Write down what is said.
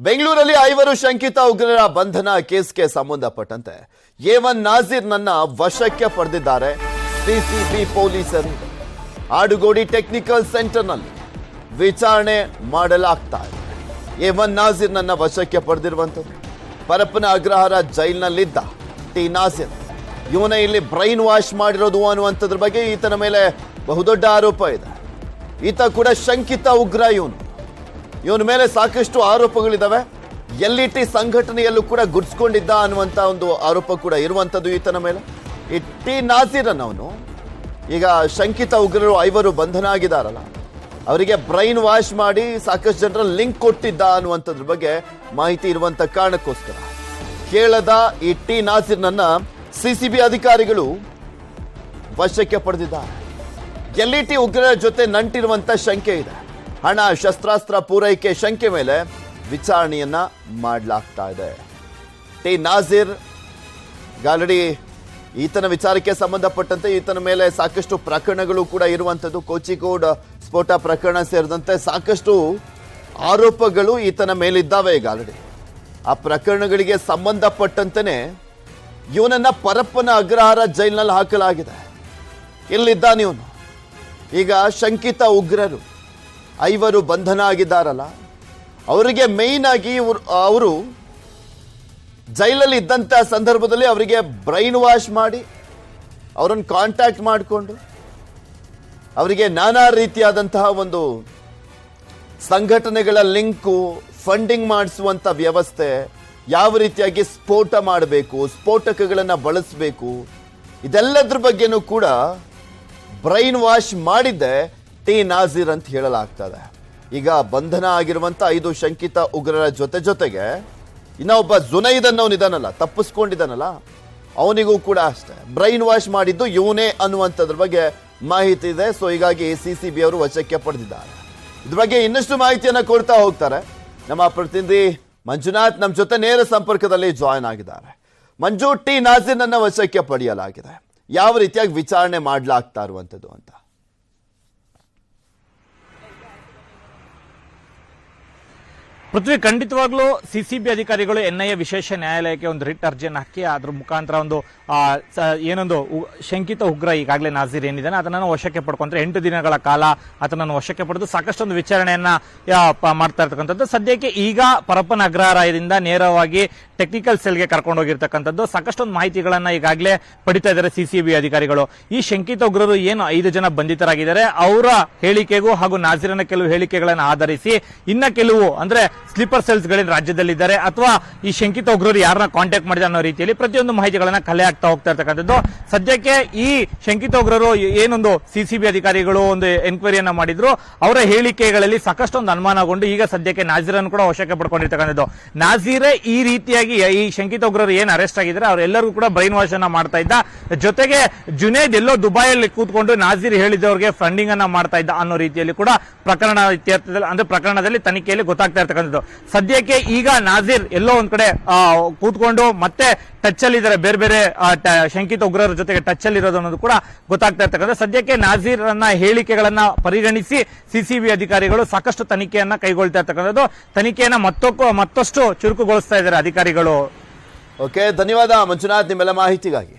ಬೆಂಗಳೂರಲ್ಲಿ 5 ಶಂಕಿತ ಉಗ್ರರ ಬಂಧನ ಕೇಸ್ಗೆ ಸಂಬಂಧಪಟ್ಟಂತೆ ಎ1 ನಾಜೀರ್ನನ್ನ ವಶಕ್ಕೆ ಪಡೆದಿದ್ದಾರೆ ಸಿಸಿಬಿ ಪೊಲೀಸರು. ಆಡುಗೋಡಿ ಟೆಕ್ನಿಕಲ್ ಸೆಂಟರ್ನಲ್ಲಿ ವಿಚಾರಣೆ ಮಾಡಲಾಗ್ತಾ ಇದೆ. ಎ1 ನಾಜೀರ್ನನ್ನ ವಶಕ್ಕೆ ಪಡೆದಿರುವಂತದ್ದು ಪರಪ್ಪನ ಅಗ್ರಹಾರ ಜೈಲಿನಲ್ಲಿದ್ದ ಟಿ ನಾಜೀರ್. ಇವನ ಇಲ್ಲಿ ಬ್ರೈನ್ ವಾಶ್ ಮಾಡಿರೋದು ಅನ್ನುವಂಥದ್ರ ಬಗ್ಗೆ ಈತನ ಮೇಲೆ ಬಹುದೊಡ್ಡ ಆರೋಪ ಇದೆ. ಈತ ಕೂಡ ಶಂಕಿತ ಉಗ್ರ. ಇವನ ಮೇಲೆ ಸಾಕಷ್ಟು ಆರೋಪಗಳಿದಾವೆ. ಎಲ್ಇಟಿ ಸಂಘಟನೆಯಲ್ಲೂ ಕೂಡ ಗುರ್ಸ್ಕೊಂಡಿದ್ದ ಅನ್ನುವಂಥ ಒಂದು ಆರೋಪ ಕೂಡ ಇರುವಂಥದ್ದು ಈತನ ಮೇಲೆ. ಈ ಟಿ ನಾಜೀರ್ ಅನ್ನೋನು ಈಗ ಶಂಕಿತ ಉಗ್ರರು 5 ಬಂಧನ ಆಗಿದಾರಲ್ಲ, ಅವರಿಗೆ ಬ್ರೈನ್ ವಾಶ್ ಮಾಡಿ ಸಾಕಷ್ಟು ಜನರ ಲಿಂಕ್ ಕೊಟ್ಟಿದ್ದ ಅನ್ನುವಂಥದ್ರ ಬಗ್ಗೆ ಮಾಹಿತಿ ಇರುವಂತ ಕಾರಣಕ್ಕೋಸ್ಕರ ಕೇಳದ ಈ ಟಿ ನಾಜೀರ್ನನ್ನ ಸಿಸಿಬಿ ಅಧಿಕಾರಿಗಳು ವಶಕ್ಕೆ ಪಡೆದಿದ್ದಾರೆ. ಎಲ್ಇಟಿ ಉಗ್ರರ ಜೊತೆ ನಂಟಿರುವಂತ ಶಂಕೆ ಇದೆ. ಹಣ ಶಸ್ತ್ರಾಸ್ತ್ರ ಪೂರೈಕೆ ಶಂಕೆ ಮೇಲೆ ವಿಚಾರಣೆಯನ್ನ ಮಾಡಲಾಗ್ತಾ ಇದೆ. ಟಿ ನಾಜೀರ್ ಆಲ್ರೆಡಿ ಈತನ ವಿಚಾರಕ್ಕೆ ಸಂಬಂಧಪಟ್ಟಂತೆ ಈತನ ಮೇಲೆ ಸಾಕಷ್ಟು ಪ್ರಕರಣಗಳು ಕೂಡ ಇರುವಂಥದ್ದು. ಕೋಚಿಕೋಡ್ ಸ್ಫೋಟ ಪ್ರಕರಣ ಸೇರಿದಂತೆ ಸಾಕಷ್ಟು ಆರೋಪಗಳು ಈತನ ಮೇಲಿದ್ದಾವೆ. ಈಗ ಆಲ್ರೆಡಿ ಆ ಪ್ರಕರಣಗಳಿಗೆ ಸಂಬಂಧಪಟ್ಟಂತೆಯೇ ಇವನನ್ನ ಪರಪ್ಪನ ಅಗ್ರಹಾರ ಜೈಲಿನಲ್ಲಿ ಹಾಕಲಾಗಿದೆ. ಇಲ್ಲಿದ್ದಾನೆ ಇವನು. ಈಗ ಶಂಕಿತ ಉಗ್ರರು 5 ಬಂಧನ ಆಗಿದ್ದಾರಲ್ಲ, ಅವರಿಗೆ ಮೇಯ್ನ್ ಆಗಿ ಅವರು ಜೈಲಲ್ಲಿ ಇದ್ದಂಥ ಸಂದರ್ಭದಲ್ಲಿ ಅವರಿಗೆ ಬ್ರೈನ್ ವಾಶ್ ಮಾಡಿ ಅವರನ್ನು ಕಾಂಟ್ಯಾಕ್ಟ್ ಮಾಡಿಕೊಂಡು ಅವರಿಗೆ ನಾನಾ ರೀತಿಯಾದಂತಹ ಒಂದು ಸಂಘಟನೆಗಳ ಲಿಂಕು, ಫಂಡಿಂಗ್ ಮಾಡಿಸುವಂಥ ವ್ಯವಸ್ಥೆ, ಯಾವ ರೀತಿಯಾಗಿ ಸ್ಫೋಟ ಮಾಡಬೇಕು, ಸ್ಫೋಟಕಗಳನ್ನು ಬಳಸಬೇಕು, ಇದೆಲ್ಲದ್ರ ಬಗ್ಗೆನೂ ಕೂಡ ಬ್ರೈನ್ ವಾಶ್ ಮಾಡಿದ್ದೆ ಟಿ ನಾಜೀರ್ ಅಂತ ಹೇಳಲಾಗ್ತದೆ. ಈಗ ಬಂಧನ ಆಗಿರುವಂತ 5 ಶಂಕಿತ ಉಗ್ರರ ಜೊತೆಗೆ ಇನ್ನೊಬ್ಬ ಜುನೈದ್ ಅನ್ನೋನಿದಾನಲ್ಲ, ತಪ್ಪಿಸ್ಕೊಂಡಿದ್ದಾನಲ್ಲ, ಅವನಿಗೂ ಕೂಡ ಅಷ್ಟೇ ಬ್ರೈನ್ ವಾಶ್ ಮಾಡಿದ್ದು ಇವನೇ ಅನ್ನುವಂಥದ್ರ ಬಗ್ಗೆ ಮಾಹಿತಿ ಇದೆ. ಸೊ ಹೀಗಾಗಿ ಸಿಸಿಬಿ ಅವರು ವಶಕ್ಕೆ ಪಡೆದಿದ್ದಾರೆ. ಇದ್ರ ಬಗ್ಗೆ ಇನ್ನಷ್ಟು ಮಾಹಿತಿಯನ್ನ ಕೊಡ್ತಾ ಹೋಗ್ತಾರೆ. ನಮ್ಮ ಪ್ರತಿನಿಧಿ ಮಂಜುನಾಥ್ ನಮ್ಮ ಜೊತೆ ನೇರ ಸಂಪರ್ಕದಲ್ಲಿ ಜಾಯಿನ್ ಆಗಿದ್ದಾರೆ. ಮಂಜು, ಟಿ ನಾಜೀರ್ನನ್ನ ವಶಕ್ಕೆ ಪಡೆಯಲಾಗಿದೆ, ಯಾವ ರೀತಿಯಾಗಿ ವಿಚಾರಣೆ ಮಾಡಲಾಗ್ತಾ ಇರುವಂಥದ್ದು ಅಂತ? ಪೃಥ್ವಿ, ಖಂಡಿತವಾಗ್ಲೂ ಸಿಸಿಬಿ ಅಧಿಕಾರಿಗಳು ಎನ್ಐಎ ವಿಶೇಷ ನ್ಯಾಯಾಲಯಕ್ಕೆ ಒಂದು ರಿಟ್ ಅರ್ಜಿಯನ್ನು ಹಾಕಿ ಅದ್ರ ಮುಖಾಂತರ ಒಂದು ಏನೊಂದು ಶಂಕಿತ ಉಗ್ರ ಈಗಾಗಲೇ ನಾಜೀರ್ ಏನಿದ್ದಾನೆ ಅದನ್ನು ವಶಕ್ಕೆ ಪಡ್ಕೊಂಡ್ರೆ 8 ದಿನಗಳ ಕಾಲ ಆತನನ್ನು ವಶಕ್ಕೆ ಪಡೆದು ಸಾಕಷ್ಟೊಂದು ವಿಚಾರಣೆಯನ್ನ ಮಾಡ್ತಾ ಇರ್ತಕ್ಕಂಥದ್ದು. ಸದ್ಯಕ್ಕೆ ಈಗ ಪರಪ್ಪನ ಅಗ್ರಹಾರದಿಂದ ನೇರವಾಗಿ ಟೆಕ್ನಿಕಲ್ ಸೆಲ್ಗೆ ಕರ್ಕೊಂಡು ಹೋಗಿರ್ತಕ್ಕಂಥದ್ದು. ಸಾಕಷ್ಟೊಂದು ಮಾಹಿತಿಗಳನ್ನ ಈಗಾಗಲೇ ಪಡಿತಾ ಇದ್ದಾರೆ ಸಿಸಿಬಿ ಅಧಿಕಾರಿಗಳು. ಈ ಶಂಕಿತ ಉಗ್ರರು ಏನು 5 ಜನ ಬಂಧಿತರಾಗಿದ್ದಾರೆ ಅವರ ಹೇಳಿಕೆಗೂ ಹಾಗೂ ನಾಜೀರನ ಕೆಲವು ಹೇಳಿಕೆಗಳನ್ನು ಆಧರಿಸಿ ಇನ್ನ ಕೆಲವು ಅಂದ್ರೆ ಸ್ಲೀಪರ್ ಸೆಲ್ಸ್ ಗಳೇನು ರಾಜ್ಯದಲ್ಲಿದ್ದಾರೆ ಅಥವಾ ಈ ಶಂಕಿತ ಉಗ್ರರು ಯಾರನ್ನ ಕಾಂಟ್ಯಾಕ್ಟ್ ಮಾಡಿದ ಅನ್ನೋ ರೀತಿಯಲ್ಲಿ ಪ್ರತಿಯೊಂದು ಮಾಹಿತಿಗಳನ್ನ ಕಲೆ ಆಗ್ತಾ ಹೋಗ್ತಾ ಇರ್ತಕ್ಕಂಥದ್ದು. ಸದ್ಯಕ್ಕೆ ಈ ಶಂಕಿತ ಉಗ್ರರು ಏನೊಂದು ಸಿಸಿಬಿ ಅಧಿಕಾರಿಗಳು ಒಂದು ಎನ್ಕ್ವೈರಿಯನ್ನ ಮಾಡಿದ್ರು, ಅವರ ಹೇಳಿಕೆಗಳಲ್ಲಿ ಸಾಕಷ್ಟೊಂದು ಅನುಮಾನಗೊಂಡು ಈಗ ಸದ್ಯಕ್ಕೆ ನಾಜೀರನ್ನು ಕೂಡ ವಶಕ್ಕೆ ಪಡ್ಕೊಂಡಿರ್ತಕ್ಕಂಥದ್ದು. ನಾಜೀರೇ ಈ ರೀತಿಯಾಗಿ ಈ ಶಂಕಿತ ಉಗ್ರರು ಏನು ಅರೆಸ್ಟ್ ಆಗಿದ್ದಾರೆ ಅವರೆಲ್ಲರಿಗೂ ಕೂಡ ಬ್ರೈನ್ ವಾಶ್ ಅನ್ನ ಮಾಡ್ತಾ ಇದ್ದ, ಜೊತೆಗೆ ಜುನೇದ್ ಎಲ್ಲೋ ದುಬೈಯಲ್ಲಿ ಕೂತ್ಕೊಂಡು ನಾಜೀರ್ ಹೇಳಿದವರಿಗೆ ಫಂಡಿಂಗ್ ಅನ್ನ ಮಾಡ್ತಾ ಇದ್ದ ಅನ್ನೋ ರೀತಿಯಲ್ಲಿ ಕೂಡ ಪ್ರಕರಣ ಇತ್ಯರ್ಥದಲ್ಲಿ ಅಂದ್ರೆ ಪ್ರಕರಣದಲ್ಲಿ ತನಿಖೆಯಲ್ಲಿ ಗೊತ್ತಾಗ್ತಾ ಇರ್ತಕ್ಕಂಥದ್ದು. ಸದ್ಯಕ್ಕೆ ಈಗ ನಾಜೀರ್ ಎಲ್ಲೋ ಒಂದ್ ಕಡೆ ಕೂತ್ಕೊಂಡು ಮತ್ತೆ ಟಚ್ ಅಲ್ಲಿ ಇದ್ದಾರೆ, ಬೇರೆ ಬೇರೆ ಶಂಕಿತ ಉಗ್ರರ ಜೊತೆಗೆ ಟಚ್ ಅಲ್ಲಿ ಇರೋದು ಅನ್ನೋದು ಕೂಡ ಗೊತ್ತಾಗ್ತಾ ಇರ್ತಕ್ಕಂಥ. ಸದ್ಯಕ್ಕೆ ನಾಜೀರ್ ಹೇಳಿಕೆಗಳನ್ನ ಪರಿಗಣಿಸಿ ಸಿಸಿಬಿ ಅಧಿಕಾರಿಗಳು ಸಾಕಷ್ಟು ತನಿಖೆಯನ್ನ ಕೈಗೊಳ್ತಾ ಇರ್ತಕ್ಕಂಥದ್ದು. ತನಿಖೆಯನ್ನ ಮತ್ತಷ್ಟು ಚುರುಕುಗೊಳಿಸ್ತಾ ಇದ್ದಾರೆ ಅಧಿಕಾರಿಗಳು. ಓಕೆ, ಧನ್ಯವಾದ ಮಂಜುನಾಥ್ ನಿಮ್ಮೆಲ್ಲ ಮಾಹಿತಿಗಾಗಿ.